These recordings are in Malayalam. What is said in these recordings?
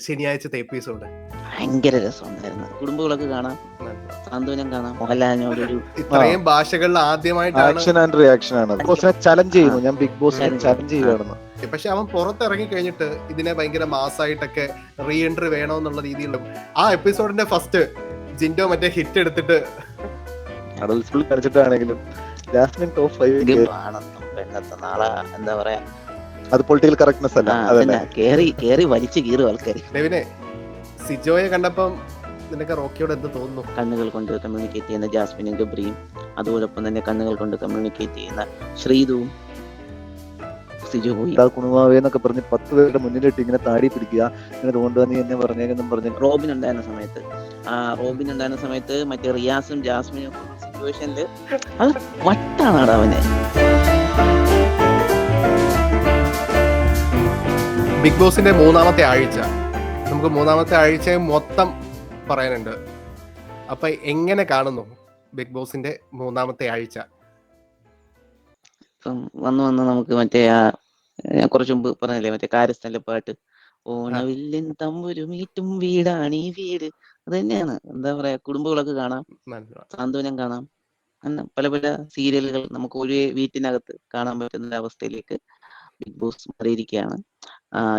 ശനിയാഴ്ചത്തെ എപ്പിസോഡ് ഭയങ്കര രസമുണ്ടായിരുന്നു. കുടുംബവിളക്ക് കാണാം, സാന്ത്വനം കാണാം, മോഹൻലാലിനോടൊരു ഇത്രയും ഭാഷകളിൽ ആദ്യമായിട്ടാണ് ആക്ഷൻ ആൻഡ് റിയാക്ഷൻ ആണ്. ബിഗ് ബോസിനെ ചലഞ്ച് ചെയ്യുന്നു. ഞാൻ ബിഗ് ബോസിനെ challenge ചലഞ്ച് ചെയ്യുകയാണെന്ന്. പക്ഷെ അവൻ പുറത്തിറങ്ങി കഴിഞ്ഞിട്ട് ഇതിനെ ഭയങ്കര മാസമായിട്ടൊക്കെ റീ എൻട്രി വേണമെന്നുള്ള രീതിയിലും ആ എപ്പിസോഡിന്റെ ഫസ്റ്റ് ജിൻഡോ മറ്റേ ഹിറ്റ് എടുത്തിട്ട് അഡൽസിൽ കളിച്ചിട്ടാണെങ്കിലും ജാസ്മിൻ ടോപ്പ് 5 ആണെന്നും പെണ്ണത്തെ നാളെ എന്താ പറയാ, അത് പൊളിറ്റിക്കൽ കറക്റ്റ്നെസ് അല്ല. അതല്ലേ കേറി വലിച്ചു കീറും ആൾക്കാർ. ഡെവിനെ സിജോയെ കണ്ടപ്പം നിനക്ക് റോക്കിയോട് എന്ത് തോന്നുന്നു? കണ്ണുകൾ കൊണ്ട് കമ്മ്യൂണിക്കേറ്റ് ചെയ്യുന്ന ജാസ്മിനും ഗബ്രിയും, അതുപോലൊപ്പം തന്നെ കണ്ണുകൾ കൊണ്ട് കമ്മ്യൂണിക്കേറ്റ് ചെയ്യുന്ന ശ്രീതുവും സിജോയും. കുണുവാവേന്നൊക്കെ പറഞ്ഞ് 10 പേരുടെ മുന്നിലിട്ട് ഇങ്ങനെ താടി പിടിക്കുക, ഇങ്ങനെ തോണ്ടുക, നീ എന്നെ പറഞ്ഞേക്കെന്നും പറഞ്ഞ്. റോബിൻ ഉണ്ടായിരുന്ന സമയത്ത് മറ്റേ റിയാസും ജാസ്മിനും സിറ്റുവേഷനിൽ അത് വട്ടാണ് അവന്. ബിഗ് ബോസിന്റെ മൂന്നാമത്തെ ആഴ്ച, നമുക്ക് മൂന്നാമത്തെ ആഴ്ച മൊത്തം പറയാനുണ്ട്. അപ്പൊ എങ്ങനെ കാണുന്നു ബിഗ് ബോസിന്റെ മൂന്നാമത്തെ ആഴ്ച? ഇപ്പം വന്ന് നമുക്ക് മറ്റേ ഞാൻ കുറച്ചു മുമ്പ് പറഞ്ഞില്ലേ മറ്റേ കാര്യസ്ഥന്റെ പാട്ട്, ഓണവില്ലിൻ തമ്പുരു മീറ്റും വീടാണ് ഈ വീട്. അത് തന്നെയാണ്. എന്താ പറയാ, കുടുംബവിളക്ക് കാണാം, സാന്ത്വനം കാണാം, പല പല സീരിയലുകൾ നമുക്ക് ഒരു വീട്ടിനകത്ത് കാണാൻ പറ്റുന്ന അവസ്ഥയിലേക്ക് ബിഗ് ബോസ് മാറിയിരിക്കുകയാണ്.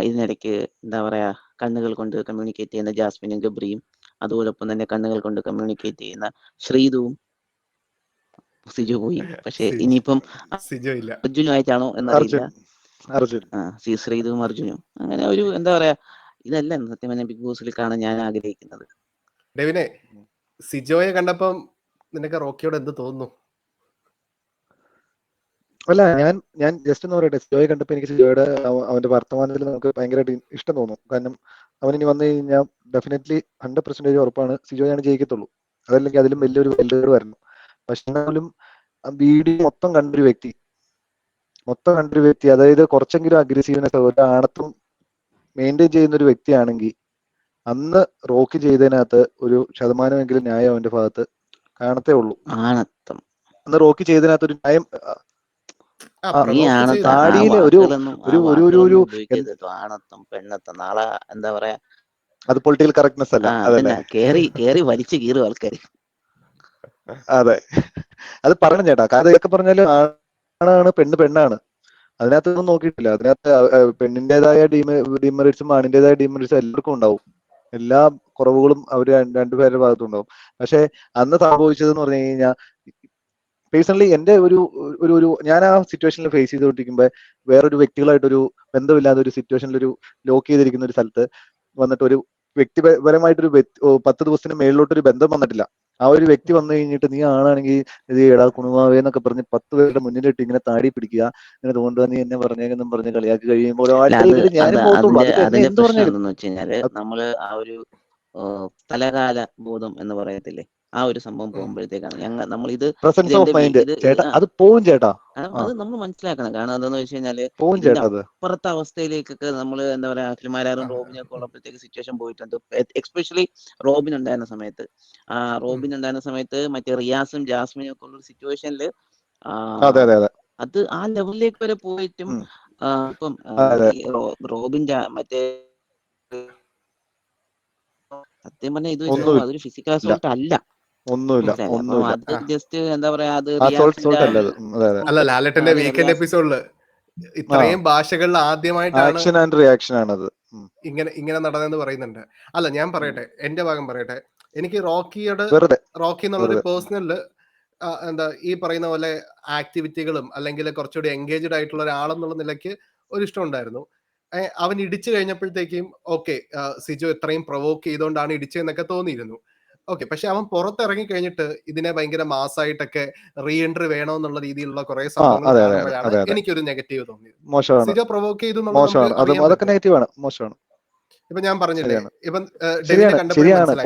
ഇതിനിടയ്ക്ക് എന്താ പറയാ, കണ്ണുകൾ കൊണ്ട് കമ്മ്യൂണിക്കേറ്റ് ചെയ്യുന്ന ജാസ്മിനും ഗബ്രിയും, അതുപോലൊപ്പം തന്നെ കണ്ണുകൾ കൊണ്ട് കമ്മ്യൂണിക്കേറ്റ് ചെയ്യുന്ന ശ്രീതുവും സിജു പോയി. പക്ഷെ ഇനിയിപ്പം സിജോ ഇല്ല, അർജുനുമായിട്ടാണോ എന്നറിയില്ല. അർജുൻ ശ്രീതുവും അർജുനും അങ്ങനെ ഒരു എന്താ പറയാ, ഇതല്ല സത്യം പറഞ്ഞാൽ ബിഗ് ബോസിൽ കാണാൻ ഞാൻ ആഗ്രഹിക്കുന്നത്. ഡെവിനെ സിജോയെ കണ്ടപ്പം നിനക്ക് റോക്കിയോട് എന്ത് തോന്നുന്നു? അല്ല, ഞാൻ ജസ്റ്റ് എന്ന് പറയട്ടെ, സിജോയെ കണ്ടപ്പോ എനിക്ക് സിജോയുടെ അവന്റെ വർത്തമാനത്തിൽ നമുക്ക് ഭയങ്കരമായിട്ട് ഇഷ്ടം തോന്നും. കാരണം അവനിനി വന്നു കഴിഞ്ഞാൽ ഡെഫിനറ്റ്ലി 100% ഉറപ്പാണ് സിജോയാണ് ജയിക്കത്തുള്ളൂ. അതല്ലെങ്കിൽ അതിലും വലിയൊരു വെല്ലുവിളി വരണം. പക്ഷെ എന്നാലും വീഡിയോ മൊത്തം കണ്ടൊരു വ്യക്തി, അതായത് കുറച്ചെങ്കിലും അഗ്രസീവ്നെസ്, ഒരു ആണത്വം മെയിൻറ്റെയിൻ ചെയ്യുന്ന ഒരു വ്യക്തിയാണെങ്കിൽ അന്ന് റോക്കി ചെയ്തതിനകത്ത് ഒരു ശതമാനമെങ്കിലും ന്യായം അവന്റെ ഭാഗത്ത് കാണത്തേ ഉള്ളൂ. ആണത്തം അന്ന് റോക്കി ചെയ്തതിനകത്ത് ഒരു ന്യായം ആണത്തം പെണ്ണത്തം നാളെ എന്താ പറയാ, അത് പൊളിറ്റിക്കൽ കറക്റ്റ്നെസ് അല്ല. അതല്ലേ കേറി വലിച്ചു കീറും ആൾക്കാർ. അതെ, അത് പറയണം ചേട്ടാ. കാരണം ഇതൊക്കെ പറഞ്ഞാല് ആണാണ്, പെണ്ണാണ്, അതിനകത്തൊന്നും നോക്കിയിട്ടില്ല. അതിനകത്ത് പെണ്ണിന്റേതായ ഡിമെറിറ്റ്സും ആണിന്റേതായ ഡിമെറിറ്റ്സും എല്ലാവർക്കും ഉണ്ടാവും. എല്ലാ കുറവുകളും അവർ രണ്ടുപേരുടെ ഭാഗത്തും ഉണ്ടാവും. പക്ഷെ അന്ന് സംഭവിച്ചതെന്ന് പറഞ്ഞു കഴിഞ്ഞാൽ, പേഴ്സണലി എന്റെ ഒരു ഞാൻ ആ സിറ്റുവേഷനിൽ ഫേസ് ചെയ്തുകൊണ്ടിരിക്കുമ്പോൾ വേറൊരു വ്യക്തികളായിട്ടൊരു ബന്ധമില്ലാത്ത ഒരു സിറ്റുവേഷനിൽ ഒരു ലോക്ക് ചെയ്തിരിക്കുന്ന ഒരു സ്ഥലത്ത് വന്നിട്ട് ഒരു വ്യക്തിപരമായിട്ടൊരു 10 ദിവസത്തിന് മേളിലോട്ടൊരു ബന്ധം വന്നിട്ടില്ല. ആ ഒരു വ്യക്തി വന്നു കഴിഞ്ഞിട്ട് നീ ആണാണെങ്കിൽ ഇത് എടാ കുണുവാവേന്നൊക്കെ പറഞ്ഞ് 10 പേരുടെ മുന്നിലിട്ട് ഇങ്ങനെ താടി പിടിക്കുക, ഇങ്ങനെ തോണ്ടുക, നീ എന്നെ പറഞ്ഞേക്കെന്നും പറഞ്ഞ് കളിയാക്കി കഴിയുമ്പോൾ ഞാനും പോകത്തുള്ളൂ. അതിന്റെ പ്രശ്നം എന്തെന്ന് വെച്ച് കഴിഞ്ഞാല്, നമ്മള് ആ ഒരു സ്ഥലകാല ബോധം എന്ന് പറയത്തില്ലേ, ആ ഒരു സംഭവം പോകുമ്പോഴത്തേക്കാണ് നമ്മളിത് പ്രസൻസ് ഓഫ് മൈൻഡ് ചേട്ടാ, അത് പോവും ചേട്ടാ. അത് നമ്മൾ മനസ്സിലാക്കണം. കാരണം എന്താന്ന് വെച്ച് കഴിഞ്ഞാല്, പോവും ചേട്ടാ. അത് അപ്പുറത്തെ അവസ്ഥയിലേക്കൊക്കെ നമ്മൾ എന്താ പറയാ, അഖിൽമാരാറും റോബിനൊക്കെ ഉള്ളപ്പോഴത്തേക്ക് സിറ്റുവേഷൻ പോയിട്ടുണ്ട്. എക്സ്പെഷ്യലി റോബിൻ ഉണ്ടായിരുന്ന സമയത്ത് മറ്റേ റിയാസും ജാസ്മിനും ഒക്കെ ഉള്ള സിറ്റുവേഷനിൽ അത് ആ ലെവലിലേക്ക് വരെ പോയിട്ടും ഇപ്പം റോബിൻ മറ്റേ സത്യം പറഞ്ഞാൽ ഇത് അതൊരു ഫിസിക്കൽ അസോൾട്ട് അല്ല. ഒന്നുമില്ല. അത് ജസ്റ്റ് എന്താ പറയാ, അത് അല്ല, ലാലേട്ടന്റെ വീക്കെൻഡ് എപ്പിസോഡില് ഇത്രയും ഭാഷകളിൽ ആദ്യമായിട്ടാണ് ആക്ഷൻ ആൻഡ് റിയാക്ഷൻ ആണത് ഇങ്ങനെ നടന്നെന്ന് പറയുന്നുണ്ട്. അല്ല, ഞാൻ പറയട്ടെ, എന്റെ ഭാഗം പറയട്ടെ. എനിക്ക് റോക്കി എന്നുള്ളൊരു പേഴ്സണല് എന്താ ഈ പറയുന്ന പോലെ ആക്ടിവിറ്റികളും അല്ലെങ്കിൽ കുറച്ചുകൂടി എൻഗേജ്ഡ് ആയിട്ടുള്ള ഒരാളെന്നുള്ള നിലയ്ക്ക് ഒരു ഇഷ്ടം ഉണ്ടായിരുന്നു. അവൻ ഇടിച്ചു കഴിഞ്ഞപ്പോഴത്തേക്കും ഓക്കെ, സിജോ ഇത്രയും പ്രൊവോക്ക് ചെയ്തുകൊണ്ടാണ് ഇടിച്ചതെന്നൊക്കെ തോന്നിയിരുന്നു. ഓക്കെ, പക്ഷെ അവൻ പുറത്തിറങ്ങി കഴിഞ്ഞിട്ട് ഇതിനെ ഭയങ്കര മാസമായിട്ടൊക്കെ റീ എൻട്രി വേണമെന്നുള്ള രീതിയിലുള്ള കുറെ സംഭവങ്ങൾ കാണുമ്പോഴാണ് എനിക്കൊരു നെഗറ്റീവ് തോന്നിയത്. സിജോ പ്രൊവോക്ക് ചെയ്തു മോശമാണ്. ഇപ്പൊ ഞാൻ പറഞ്ഞില്ലേ, ഇപ്പം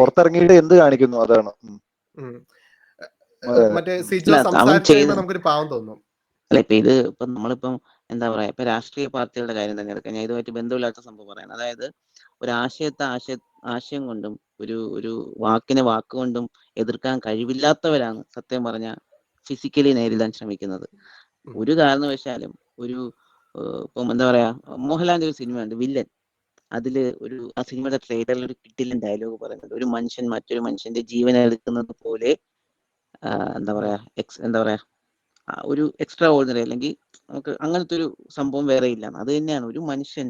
പുറത്തിറങ്ങിയിട്ട് എന്ത് കാണിക്കുന്നു അതാണ്. മറ്റേ സിജോ സംസാരിച്ച് നമുക്കൊരു പാവം തോന്നും. അല്ല, ഇപ്പൊ നമ്മളിപ്പം എന്താ പറയാ, ഇപ്പൊ രാഷ്ട്രീയ പാർട്ടികളുടെ കാര്യം തന്നെ എടുക്കാം. ഞാൻ ഇതുമായിട്ട് ബന്ധമില്ലാത്ത സംഭവം പറയാം. അതായത് ഒരു ആശയം കൊണ്ടും ഒരു വാക്കിനെ വാക്കുകൊണ്ടും എതിർക്കാൻ കഴിവില്ലാത്തവരാണ് സത്യം പറഞ്ഞ ഫിസിക്കലി നേരിടാൻ ശ്രമിക്കുന്നത്. ഒരു കാരണവശാലും ഇപ്പം എന്താ പറയാ, മോഹൻലാലിന്റെ ഒരു സിനിമയുണ്ട് വില്ലൻ. അതില് ആ സിനിമയുടെ ട്രെയിലറിൽ ഒരു കിടിലൻ ഡയലോഗ് പറയുന്നുണ്ട്. ഒരു മനുഷ്യൻ മറ്റൊരു മനുഷ്യന്റെ ജീവൻ എടുക്കുന്നത് പോലെ എന്താ പറയാ ഒരു എക്സ്ട്രാ ഓർഡിനറി, അല്ലെങ്കിൽ നമുക്ക് അങ്ങനത്തെ ഒരു സംഭവം വേറെ ഇല്ല. അത് തന്നെയാണ് ഒരു മനുഷ്യൻ.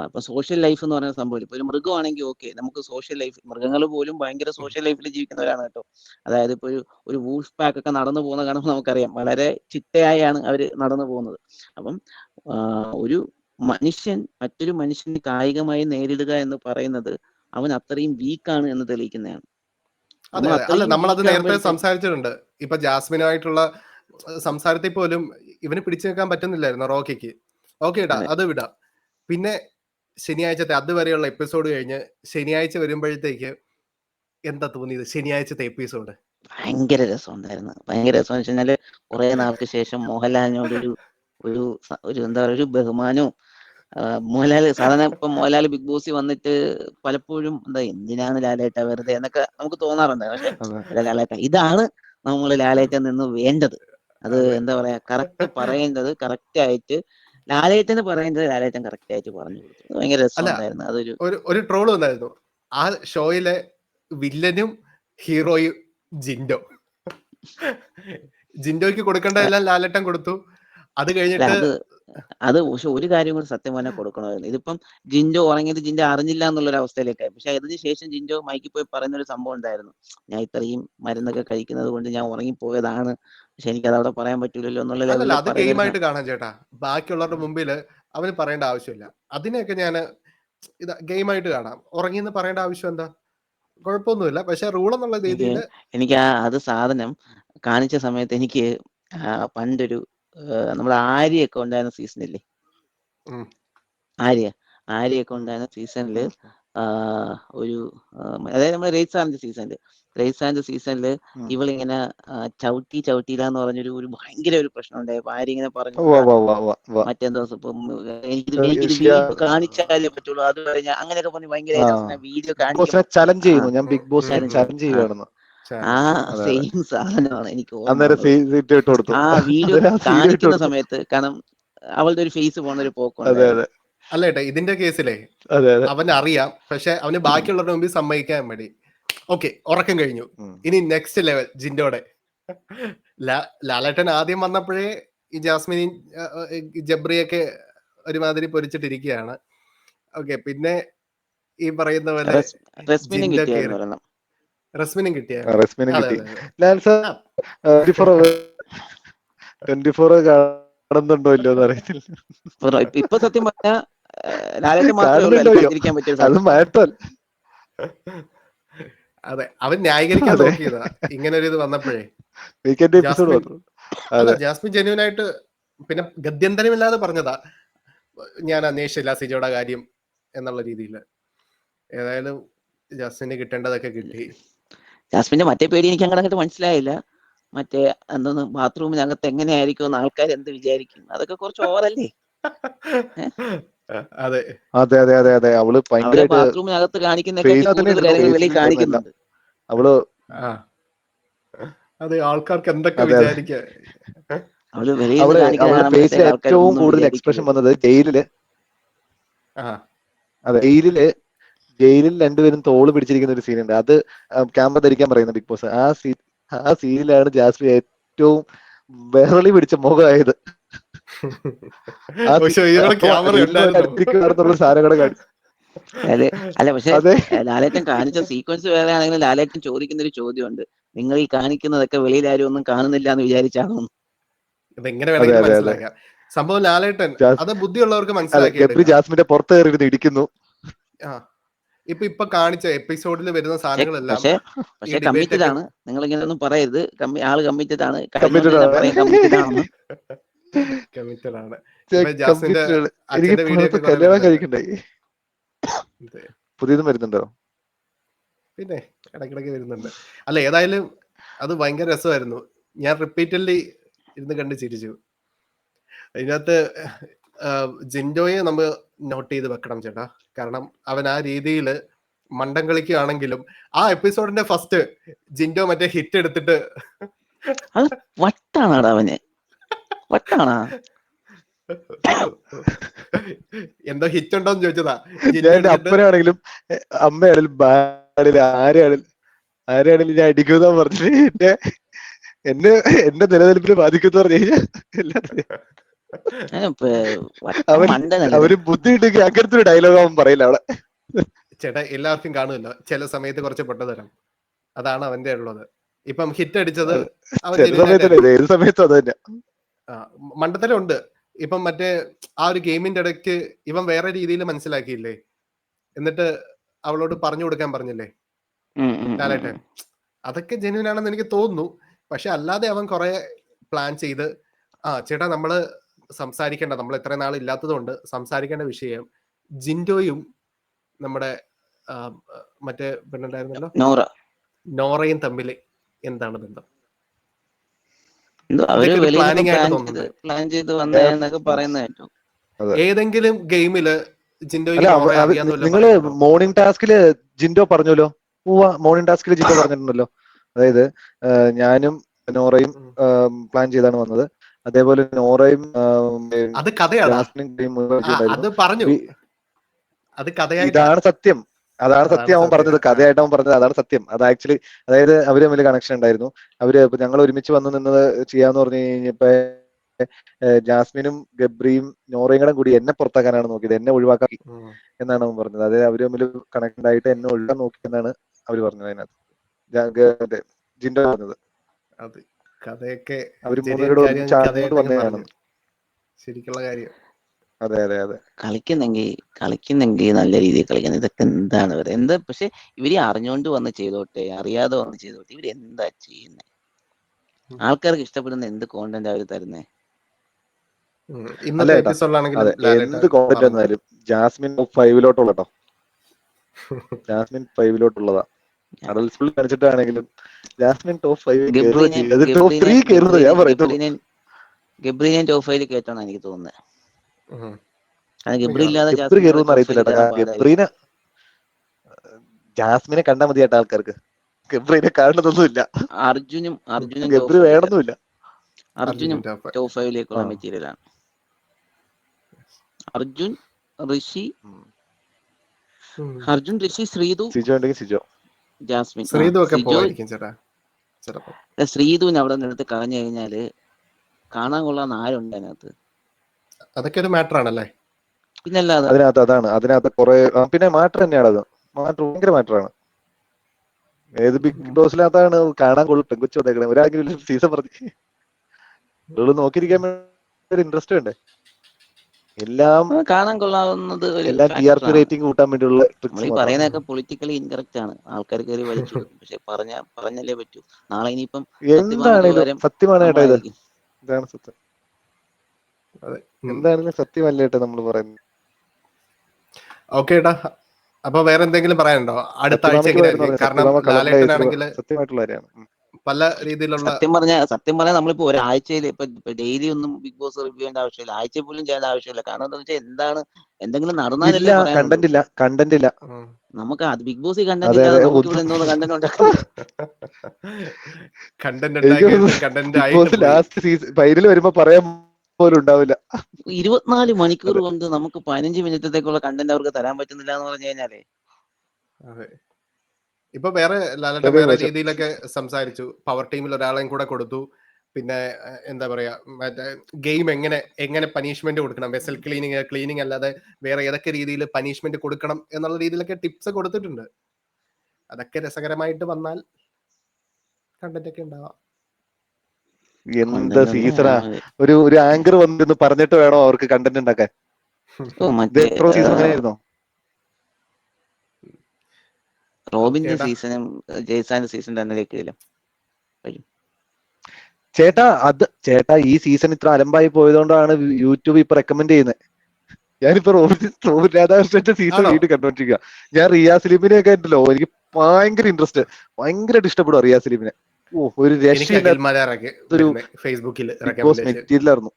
ഇപ്പൊ സോഷ്യൽ ലൈഫ് എന്ന് പറയുന്ന സംഭവം, ഇപ്പൊ ഒരു മൃഗമാണെങ്കിൽ ഓക്കെ, നമുക്ക് സോഷ്യൽ ലൈഫ്, മൃഗങ്ങൾ പോലും ഭയങ്കര സോഷ്യൽ ലൈഫിൽ ജീവിക്കുന്നവരാണ് കേട്ടോ. അതായത് ഇപ്പൊ ഒരു വൂൾഫ് പാക്ക് ഒക്കെ നടന്നു പോകുന്ന കാണുമ്പോൾ നമുക്കറിയാം വളരെ ചിട്ടയായാണ് അവർ നടന്നു പോകുന്നത്. അപ്പം ഒരു മനുഷ്യൻ മറ്റൊരു മനുഷ്യന് കായികമായി നേരിടുക എന്ന് പറയുന്നത് അവൻ അത്രയും വീക്കാണ് എന്ന് തെളിയിക്കുന്നതാണ്. അതെ അല്ല, നമ്മളത് നേരത്തെ സംസാരിച്ചിട്ടുണ്ട്. ഇപ്പൊ ജാസ്മിനായിട്ടുള്ള സംസാരത്തിൽ പോലും ഇവന് പിടിച്ചു നിൽക്കാൻ പറ്റുന്നില്ലായിരുന്നു റോക്കിക്ക്. ഓക്കെ ഇടാ, അത് വിടാം. പിന്നെ ശനിയാഴ്ചത്തെ അതുവരെയുള്ള എപ്പിസോഡ് കഴിഞ്ഞ് ശനിയാഴ്ച വരുമ്പോഴത്തേക്ക് എന്താ തോന്നിയത്? ശനിയാഴ്ചത്തെ എപ്പിസോഡ് ഭയങ്കര രസമുണ്ടായിരുന്നു. ഭയങ്കര രസം എന്ന് വെച്ചാല് കുറെ നാൾക്ക് ശേഷം മോഹൻലാലിനോട് ഒരു എന്താ പറയുക, ഒരു ബഹുമാനവും. മോഹൻലാൽ സാധാരണ ഇപ്പൊ മോഹൻലാൽ ബിഗ് ബോസിൽ വന്നിട്ട് പലപ്പോഴും എന്തിനാണ് ലാലേട്ട വെറുതെ എന്നൊക്കെ നമുക്ക് തോന്നാറുണ്ട്. പക്ഷെ ലാലേട്ട ഇതാണ് നമ്മൾ ലാലേട്ടൻ നിന്ന് വേണ്ടത്. അത് എന്താ പറയാ, കറക്റ്റ് പറയേണ്ടത് കറക്റ്റ് ആയിട്ട് ലാലേട്ടന് പറയേണ്ടത് ലാലേട്ടൻ കറക്റ്റ് ആയിട്ട് പറഞ്ഞു കൊടുത്തു. ഭയങ്കര രസമുണ്ടായിരുന്നു. അതൊരു ഒരു ട്രോൾ വന്നായിരുന്നു ആ ഷോയിലെ വില്ലനും ഹീറോയും ജിൻഡോയ്ക്ക് കൊടുക്കേണ്ടതെല്ലാം ലാലേട്ടൻ കൊടുത്തു. അത് കഴിഞ്ഞിട്ട് അത് പക്ഷെ ഒരു കാര്യം കൂടി സത്യം പറഞ്ഞാൽ കൊടുക്കണമായിരുന്നു. ഇതിപ്പം ജിൻഡോ ഉറങ്ങിയത് ജിൻഡോ അറിഞ്ഞില്ല എന്നുള്ളൊരു അവസ്ഥയിലേക്കായി. പക്ഷെ അതിന് ശേഷം ജിൻഡോ മൈക്കിൽ പോയി പറയുന്നൊരു സംഭവം ഉണ്ടായിരുന്നു, ഞാൻ ഇത്രയും മരുന്നൊക്കെ കഴിക്കുന്നത് കൊണ്ട് ഞാൻ ഉറങ്ങിപ്പോയതാണ്, പക്ഷെ എനിക്കത് അവിടെ പറയാൻ പറ്റൂലല്ലോ എന്നുള്ള ലെവലിൽ. അത് ഗെയിമായിട്ട് കാണാൻ ചേട്ടാ, ബാക്കിയുള്ളവരുടെ മുമ്പിൽ അവന് പറയേണ്ട ആവശ്യമില്ല. അതിനെയൊക്കെ ഞാൻ ഇത് ഗെയിമായിട്ട് കാണാം. ഉറങ്ങിന്ന് പറയേണ്ട ആവശ്യം എന്താ? കുഴപ്പമൊന്നുമില്ല. പക്ഷെ റൂൾ എന്നുള്ള രീതിയിൽ എനിക്ക് അത് സാധനം കാണിച്ച സമയത്ത് എനിക്ക് പണ്ടൊരു നമ്മുടെ ആര്യയൊക്കെ ഉണ്ടായിരുന്ന സീസണില്ലേ, ആര്യയൊക്കെ ഉണ്ടായിരുന്ന സീസണില് ഒരു അതായത് നമ്മുടെ റേസാന്റെ സീസണില് ഇവളിങ്ങനെ ചവിട്ടിയില്ലാന്ന് പറഞ്ഞൊരു ഭയങ്കര ഒരു പ്രശ്നം ഉണ്ടായപ്പോ ആര്യ ഇങ്ങനെ പറഞ്ഞു, മറ്റെന്തോ എനിക്കിത് കാണിച്ചാലേ പറ്റുള്ളൂ, അത് കഴിഞ്ഞാൽ അങ്ങനെയൊക്കെ പറഞ്ഞ് ഭയങ്കര വീഡിയോ ചലഞ്ച് ചെയ്യുന്നു, ഞാൻ ബിഗ് ബോസ് ചലഞ്ച് ചെയ്യുവാണെന്ന്. ആ സെയിം സാധനമാണ് എനിക്ക് ഓർമ്മ. ആ വീഡിയോ കാണിക്കുന്ന സമയത്ത്. കാരണം അവളുടെ ഒരു ഫേസ് പോണ ഒരു പോക്കുണ്ട്. അല്ല ഏട്ടാ, ഇതിന്റെ കേസിലെ അവന് അറിയാം, പക്ഷെ അവന് ബാക്കിയുള്ളവരുടെ മുമ്പിൽ സമ്മതിക്കാൻ മതി. ഓക്കെ, ഉറക്കം കഴിഞ്ഞു. ഇനി നെക്സ്റ്റ് ലെവൽ ജിൻഡോടെ. ലാലേട്ടൻ ആദ്യം വന്നപ്പോഴേ ഈ ജാസ്മിനും ജബ്രിയൊക്കെ ഒരുമാതിരി പൊരിച്ചിട്ടിരിക്കുകയാണ്. ഓക്കെ, പിന്നെ ഈ പറയുന്ന പോലെ റസ്മിനും കിട്ടിയ 24 കാണുന്നുണ്ടോ ഇല്ലയോന്ന് അറിയത്തില്ല. ഇപ്പൊ സത്യം പറഞ്ഞ ലാലേട്ടൻ മാത്രമേ അതെ, അവൻ ന്യായീകരിക്കാൻ നോക്കിയതാ ഇങ്ങനെ ഒരു ഇത് വന്നപ്പോഴേ. ജാസ്മിൻ ജെന്യൂൻ ആയിട്ട് പിന്നെ ഗത്യന്തരമില്ലാതെ പറഞ്ഞതാ, ഞാൻ അന്വേഷിച്ചില്ല സിജോയുടെ കാര്യം എന്നുള്ള രീതിയിൽ. ഏതായാലും ജാസ്മിന് കിട്ടേണ്ടതൊക്കെ കിട്ടി. ജാസ്മിന്റെ മറ്റേ പേടി എനിക്ക് അങ്ങോട്ട് മനസ്സിലായില്ല. മറ്റേ എന്തോന്ന് ബാത്റൂമിനകത്ത് എങ്ങനെയായിരിക്കും, ആൾക്കാർ എന്ത് വിചാരിക്കും, അതൊക്കെ കുറച്ച് ഓവറല്ലേ? അതെ അതെ അതെ അതെ അതെ അവള് ബാത്റൂമിനകത്ത് കാണിക്കുന്നതിനെക്കാട്ടി കൂടുതൽ കാര്യങ്ങൾ വെളിയിൽ കാണിക്കുന്നുണ്ട് അവള്. അതെ, ആൾക്കാർക്ക് എന്തൊക്കെ വിചാരിക്കാം. അവളുടെ ഫേസിൽ ഏറ്റവും കൂടുതൽ എക്സ്പ്രഷൻ വന്നത് ജയിലില്. അതെ, ജയിലിൽ രണ്ടുപേരും തോള് പിടിച്ചിരിക്കുന്ന ഒരു സീനുണ്ട്. അത് ക്യാമറ ധരിക്കാൻ പറയുന്ന ബിഗ് ബോസ്. ആ സീനിലാണ് ജാസ്മിൻ ഏറ്റവും വിരളി പിടിച്ച മുഖമായത്. അല്ല, പക്ഷെ ലാലേട്ടൻ കാണിച്ച സീക്വൻസ് വേറെ ആണെങ്കിലും ലാലേട്ടൻ ചോദിക്കുന്ന ഒരു ചോദ്യമുണ്ട്, നിങ്ങൾ ഈ കാണിക്കുന്നതൊക്കെ വെളിയിൽ ആരും ഒന്നും കാണുന്നില്ല എന്ന് വിചാരിച്ചാണോ? ഇതെങ്ങനെ വേണമെങ്കിലും മനസ്സിലാക്കാം സംഭവം. ലാലേട്ടൻ അത് ബുദ്ധിയുള്ളവർക്ക് മനസ്സിലാക്കി. ജാസ്മിന്റെ പുറത്ത് കയറി ഇടിക്കുന്നു. ഇപ്പൊ കാണിച്ച എപ്പിസോഡിൽ വരുന്ന സാധനങ്ങളെല്ലാം പക്ഷെ കമ്മിറ്റഡ് ആണ്. നിങ്ങൾ ഇങ്ങനെ ഒന്നും പറയരുത്, ആള് കമ്മിറ്റഡ് ആണ്. കല്യാണം കഴിക്കണ്ടേ? പുതിയതും വരുന്നുണ്ടോ? പിന്നെ ഇടയ്ക്കിടയ്ക്ക് വരുന്നുണ്ട്. അല്ല, ഏതായാലും അത് ഭയങ്കര രസമായിരുന്നു. ഞാൻ റിപ്പീറ്റഡ്ലി ഇരുന്ന് കണ്ട് ചിരിച്ചു. അതിനകത്ത് ജിൻഡോയെ നമ്മൾ നോട്ട് ചെയ്ത് വെക്കണം ചേട്ടാ. കാരണം അവൻ ആ രീതിയിൽ മണ്ടം കളിക്കുകയാണെങ്കിലും ആ എപ്പിസോഡിന്റെ ഫസ്റ്റ് ജിൻഡോ മറ്റേ ഹിറ്റ് എടുത്തിട്ട് വട്ടാണാടാ അവന്, വട്ടാണാ. എന്തോ ഹിറ്റ് ഉണ്ടോന്ന് ചോദിച്ചതാ. ഞാൻ എന്റെ അപ്പനാണെങ്കിലും അമ്മയാണെങ്കിലും ബാണെങ്കിലും ആരെയാണെങ്കിലും ഞാൻ അടിക്കുന്ന പറഞ്ഞിട്ട് എന്റെ നിലനിൽപ്പിനെ ബാധിക്കുന്ന പറഞ്ഞു കഴിഞ്ഞാൽ അവര് ബുദ്ധി കിട്ടിയെങ്കിൽ അങ്ങനത്തെ ഒരു ഡയലോഗ് അവൻ പറയില്ല അവിടെ. ചേട്ടാ എല്ലാവർക്കും കാണുമല്ലോ ചില സമയത്ത് കുറച്ച് പൊട്ടതരം, അതാണ് അവന്റെ ഉള്ളത്. ഇപ്പം ഹിറ്റ് അടിച്ചത് ഏത് സമയത്തും അത് തന്നെ മണ്ടത്തരം ഉണ്ട്. ഇപ്പം മറ്റേ ആ ഒരു ഗെയിമിന്റെ ഇടയ്ക്ക് ഇവൻ വേറെ രീതിയിൽ മനസ്സിലാക്കിയില്ലേ, എന്നിട്ട് അവളോട് പറഞ്ഞു കൊടുക്കാൻ പറഞ്ഞില്ലേ ലാലേട്ടൻ. അതൊക്കെ ജെന്യൂൻ ആണെന്ന് എനിക്ക് തോന്നുന്നു. പക്ഷെ അല്ലാതെ അവൻ കുറെ പ്ലാൻ ചെയ്ത് ചേട്ടാ നമ്മള് സംസാരിക്കേണ്ട, നമ്മൾ എത്ര നാൾ ഇല്ലാത്തതുകൊണ്ട് സംസാരിക്കേണ്ട വിഷയം ജിൻഡോയും നമ്മുടെ മറ്റേ പെണ്ണുണ്ടായിരുന്നല്ലോ നോറയും തമ്മിൽ എന്താണ് ബന്ധം? ഏതെങ്കിലും ഗെയിമില് നിങ്ങള് മോർണിംഗ് ടാസ്കില് ജിൻഡോ പറഞ്ഞല്ലോ, മോർണിംഗ് ടാസ്കില് ജിൻഡോ പറഞ്ഞിട്ടുണ്ടല്ലോ, അതായത് ഞാനും നോറയും പ്ലാൻ ചെയ്താണ് വന്നത്, അതേപോലെ നോറയും ഇതാണ് സത്യം, അവൻ പറഞ്ഞത്. കഥയായിട്ട് അവൻ പറഞ്ഞത് അതാണ് സത്യം. അത് ആക്ച്വലി അതായത് അവര് തമ്മിൽ കണക്ഷൻ ഉണ്ടായിരുന്നു. അവര് ഞങ്ങൾ ഒരുമിച്ച് വന്ന് നിന്നത് ചെയ്യാന്ന് പറഞ്ഞു കഴിഞ്ഞപ്പോ ജാസ്മിനും ഗബ്രിയും നോറയും കൂടി എന്നെ പുറത്താക്കാനാണ് നോക്കിയത്, എന്നെ ഒഴിവാക്കി എന്നാണ് അവൻ പറഞ്ഞത്. അതായത് അവര് തമ്മിൽ കണക്ഷൻ ആയിട്ട് എന്നെ ഒഴിവാൻ നോക്കി എന്നാണ് അവര് പറഞ്ഞത്. അതിനകത്ത് ജിൻഡോ പറഞ്ഞത് അവര് മൂന്നുപേരോട് ഒരുമിച്ച് അങ്ങോട്ട് വന്നതാണ് ശരിക്കുള്ള കാര്യം. അതെ അതെ അതെ. കളിക്കുന്നെങ്കിൽ നല്ല രീതിയിൽ കളിക്കണം. ഇതൊക്കെ എന്താണ് എന്താ? പക്ഷെ ഇവര് അറിഞ്ഞുകൊണ്ട് വന്ന് ചെയ്തോട്ടെ, അറിയാതെ വന്ന് ചെയ്തോട്ടെ, ഇവര് എന്താ ചെയ്യുന്നത്? ആൾക്കാർക്ക് ഇഷ്ടപ്പെടുന്ന എന്ത് കോണ്ടന്റ് അവര് തരുന്നേ? എന്ത് കോണ്ടന്റ് വന്നാലും ജാസ്മിൻ 5-ലോട്ടുള്ളട്ടോ, ജാസ്മിൻ 5-ലോട്ടുള്ളതാ. അഡൽസ് ഫുൾ കളിച്ചിട്ടാണെങ്കിലും ജാസ്മിൻ ടോപ്പ് 5 ടോപ്പ് 3 കയറുന്നത് ഞാൻ പറയുന്നുള്ളൂ. ഗബ്രീനെ ടോപ്പ് 5 കേട്ടാണ് എനിക്ക് തോന്നുന്നത്. ജാസ്മിനെ കണ്ടാൽ മതി കേട്ട ആൾക്കാർക്ക്, ഗബ്രീനെ കാണുന്നതൊന്നുമില്ല. അർജുനും ഗബ്രി വേണമെന്നില്ല. അർജുനും ടോപ്പ് 5-ലേക്കുള്ള മെറ്റീരിയലാണ്. അർജുൻ, ഋഷി, ശ്രീതു, ജാസ്മിൻ. ശ്രീതുവിന് അവിടെ നിന്നിട്ട് കളഞ്ഞു കഴിഞ്ഞാല് കാണാൻ കൊള്ളാൻ ആരുണ്ട് അതിനകത്ത്? അതൊക്കെ ഒരു മാറ്റർ ആണല്ലേ. പിന്നല്ലാതെ അതിനകത്ത് കുറെ പിന്നെ മാറ്റർ തന്നെയാണ്. അത് ഭയങ്കര മാറ്ററാണ്. ഏത് ബിഗ് ബോസിനകത്താണ് കാണാൻ കൊള്ളും പെങ്കുച്ചു വന്നേക്കണേ. ഒരാൾക്ക് സീസൺ പറഞ്ഞ് നോക്കിയിരിക്കാൻ ഒരു ഇൻട്രസ്റ്റ് വേണ്ടേ? എല്ലാം കാണാൻ കൊള്ളാവുന്നത് TRP റേറ്റിംഗ് കൂട്ടാൻ വേണ്ടിയുള്ള പറയുന്നതൊക്കെ പൊളിറ്റിക്കലി ഇൻകറക്റ്റ് ആണ്. ആൾക്കാർ കയറി വലിച്ചു കൊടുക്കും. പക്ഷെ പറഞ്ഞല്ലേ പറ്റൂ. നാളെ ഇനിയിപ്പം എന്താണേലും സത്യമാണ് കേട്ടോ. ഇതാണ് സത്യം. എന്താണെങ്കിലും സത്യമല്ലേ കേട്ടോ നമ്മൾ പറയുന്നത്. ഓക്കെ ഏട്ടാ, അപ്പൊ വേറെ എന്തെങ്കിലും പറയാനുണ്ടോ? അടുത്ത ആഴ്ച കാരണം ലാലേട്ടനാണെങ്കിൽ സത്യമായിട്ടുള്ള കാര്യമാണ്. പല രീതിയിലുള്ള സത്യം പറഞ്ഞാൽ നമ്മളിപ്പോ ഒരാഴ്ചയിൽ ഇപ്പൊ ഡെയിലി ഒന്നും ബിഗ് ബോസ് റിവ്യൂ ചെയ്യേണ്ട ആവശ്യമില്ല, ആഴ്ച പോലും ചെയ്യേണ്ട ആവശ്യമില്ല. കാരണം എന്താ വെച്ചാൽ എന്താണ് എന്തെങ്കിലും നടന്നാലല്ലേ കണ്ടന്റ് ഇല്ല. നമുക്ക് അത് ബിഗ് ബോസ് കണ്ടന്റ് ഇല്ലാതെ നമുക്ക് ഇവിടെ എന്തോന്ന് കണ്ടന്റ് ഉണ്ടാക്കാം. ലാസ്റ്റ് സീസൺ ഫൈനൽ വരുമ്പോ പറയാൻ പോലും ഉണ്ടാവില്ല. 24 മണിക്കൂർ കൊണ്ട് നമുക്ക് 15 മിനിറ്റത്തേക്കുള്ള കണ്ടന്റ് അവർക്ക് തരാൻ പറ്റുന്നില്ല എന്ന് പറഞ്ഞു കഴിഞ്ഞാലേ. ഇപ്പൊ വേറെ ലാലേട്ടൻ വേറെ രീതിയിലൊക്കെ സംസാരിച്ചു. പവർ ടീമിൽ ഒരാളെയും കൂടെ കൊടുത്തു. പിന്നെ എന്താ പറയാ, മറ്റേ ഗെയിം എങ്ങനെ പനിഷ്മെന്റ് കൊടുക്കണം, വെസൽ ക്ലീനിങ് അല്ലാതെ വേറെ ഏതൊക്കെ രീതിയിൽ പനിഷ്മെന്റ് കൊടുക്കണം എന്നുള്ള രീതിയിലൊക്കെ ടിപ്സ് കൊടുത്തിട്ടുണ്ട്. അതൊക്കെ രസകരമായിട്ട് വന്നാൽ കണ്ടന്റ് ഒക്കെ ഉണ്ടാവാം. എന്താ സീസണാ? ഒരു ആങ്കർ വന്നിരുന്ന് പറഞ്ഞിട്ട് വേണോ അവർക്ക് കണ്ടന്റ് ഉണ്ടാക്കാൻ? സീസൺ അങ്ങനെയായിരുന്നോ? റോബിന്റെ സീസണും ജയ്സാന്റെ സീസൺ തന്നെ. ചേട്ടാ ഈ സീസൺ ഇത്ര അലമ്പായി പോയതുകൊണ്ടാണ് യൂട്യൂബ് ഇപ്പൊ റെക്കമെൻഡ് ചെയ്യുന്നത്. ഞാനിപ്പോ റോബിൻ രാധാകൃഷ്ണന്റെ സീസൺ വീണ്ടും കണ്ടോണ്ടിരിക്കുക. ഞാൻ റിയാസ് സലീമിനെ ഒക്കെ ഉണ്ടല്ലോ, എനിക്ക് ഭയങ്കര ഇൻട്രസ്റ്റ്, ഭയങ്കരമായിട്ട് ഇഷ്ടപ്പെടുക റിയാസ് സലീമിനെ. ഒരു മെറ്റീരിയലായിരുന്നു.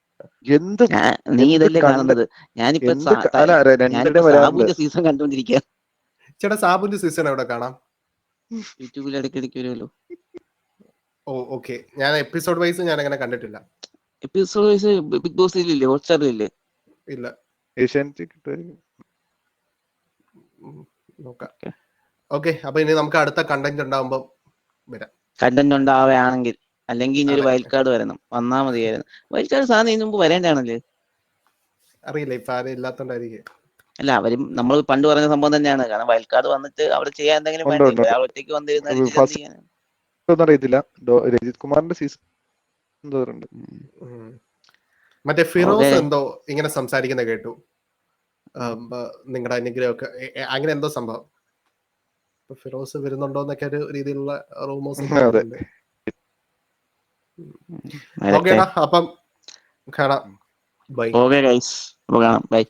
നീ ഇതല്ലേ കാണുന്നത്? ഞാനിപ്പോ സീസൺ കണ്ടോണ്ടിരിക്കുക. ചേട്ടാ സാബുന്റെ സീസൺ എവിടെ കാണാം? യൂട്യൂബിൽ ഇടയ്ക്കിടയ്ക്ക് വരുമല്ലോ. ഓക്കെ, ഞാൻ എപ്പിസോഡ് വൈസ് ഞാൻ അങ്ങനെ കണ്ടിട്ടില്ല. എപ്പിസോഡ് വൈസ് ബിഗ് ബോസിലില്ലേ, ഹോട്ട്സ്റ്റാറിലില്ലേ? ഇല്ല. ഏഷ്യാനെറ്റ് കിട്ടുമായിരിക്കും. നോക്കാം. ഓക്കെ, അപ്പൊ ഇനി നമുക്ക് അടുത്ത കണ്ടന്റ് ഉണ്ടാവുമ്പോ വരാം. കണ്ടന്റ് ഉണ്ടാവുകയാണെങ്കിൽ, അല്ലെങ്കിൽ ഇനി ഒരു വൈൽഡ് കാർഡ് വരണം, വന്നാ മതിയായിരുന്നു. വൈൽഡ് കാർഡ് സാധനം ഇതിനു മുമ്പ് വരേണ്ടാണല്ലേ? അറിയില്ല, ഇപ്പൊ ആരും ഇല്ലാത്തോണ്ടായിരിക്കും. അല്ല, അവരും നമ്മൾ പണ്ട് പറഞ്ഞ സംഭവം തന്നെയാണ്. കാരണം വൈൽഡ് കാർഡ് വന്നിട്ട് അവിടെ ചെയ്യാൻ എന്തെങ്കിലും വേണ്ടേ? ഒരാൾ ഒറ്റയ്ക്ക് വന്നിരുന്ന അറിയത്തില്ല. രജിത് കുമാറിന്റെ സീസൺ മറ്റേ ഫിറോസ് എന്തോ ഇങ്ങനെ സംസാരിക്കുന്ന കേട്ടു, നിങ്ങളുടെ അനുഗ്രഹമൊക്കെ അങ്ങനെ എന്തോ സംഭവം. ഫിറോസ് വരുന്നുണ്ടോന്നൊക്കെ ഒരു രീതിയിലുള്ള റൂമേഴ്സ്. ഓക്കേടാ, അപ്പം കാണാം. ബൈ. ഓക്കെ ഗൈസ്, കാണാം. ബൈ.